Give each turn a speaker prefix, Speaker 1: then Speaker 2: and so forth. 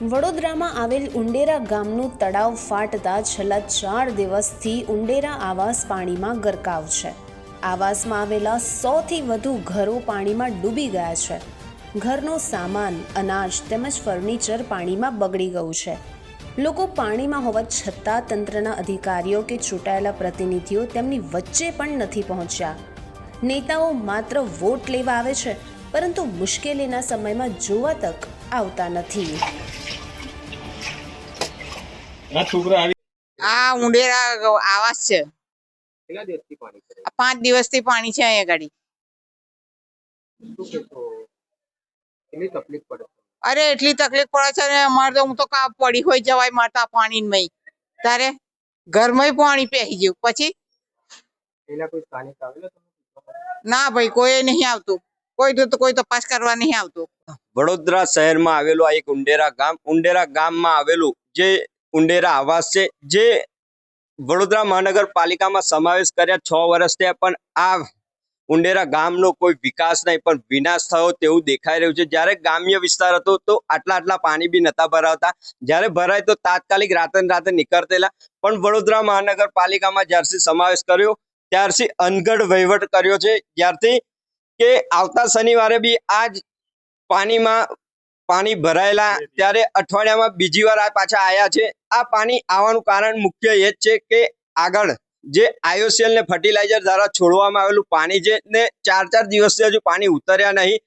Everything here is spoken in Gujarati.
Speaker 1: વડોદરામાં આવેલ ઉંડેરા ગામનું તળાવ ફાટતા છેલ્લા 4 દિવસથી ઉંડેરા આવાસ પાણીમાં ગરકાવ છે. આવાસમાં આવેલા 100થી વધુ ઘરો પાણીમાં ડૂબી ગયા છે. ઘરનો સામાન, અનાજ તેમજ ફર્નિચર પાણીમાં બગડી ગયું છે. લોકો પાણીમાં હોવા છતાં તંત્રના અધિકારીઓ કે ચૂંટાયેલા પ્રતિનિધિઓ તેમની વચ્ચે પણ નથી પહોંચ્યા. નેતાઓ માત્ર વોટ લેવા આવે છે, પરંતુ મુશ્કેલીના સમયમાં જોવા તક આવતા નથી.
Speaker 2: આ ઉંડેરા આવાસ છે. 5 દિવસથી પાણી છે અહીંયા ગાડી. અરે એટલી તકલીફ પડે છે ને અમારે તો હું તો પડી હોય જવાય મારતા પાણી મય તારે ઘરમાં પાણી પહેરી ગયું. પછી ના ભાઈ કોઈ નહીં આવતું, કોઈ તપાસ કરવા નહીં આવતું.
Speaker 3: વડોદરા શહેરમાં આવેલું આ એક ઉંડેરા ગામમાં આવેલું જે ઉંડેરા આવાસ છે, જે વડોદરા મહાનગરપાલિકામાં સમાવેશ કર્યા 6 વર્ષ થયા, પણ આ ઉંડેરા ગામનો કોઈ વિકાસ નહીં પણ વિનાશ થયો તેવું દેખાઈ રહ્યું છે. જ્યારે ગ્રામ્ય વિસ્તાર હતો તો આટલા પાણી બી નતા ભરાવતા, જ્યારે ભરાય તો તાત્કાલિક રાતે નીકળતેલા. પણ વડોદરા મહાનગરપાલિકામાં જ્યારથી સમાવેશ કર્યો ત્યારથી અનગઢ વહીવટ કર્યો છે. જ્યારથી કે આવતા શનિવારે બી આ જ પાણી ભરાયેલા, ત્યારે અઠવાડિયામાં બીજી વાર આ પાછા આવ્યા છે. આ પાણી આવવાનું કારણ મુખ્ય એ જ છે કે આગળ જે IOCL ને ફર્ટિલાઇઝર દ્વારા છોડવામાં આવેલું પાણી છે ને 4 દિવસથી હજુ પાણી ઉતર્યા નહીં.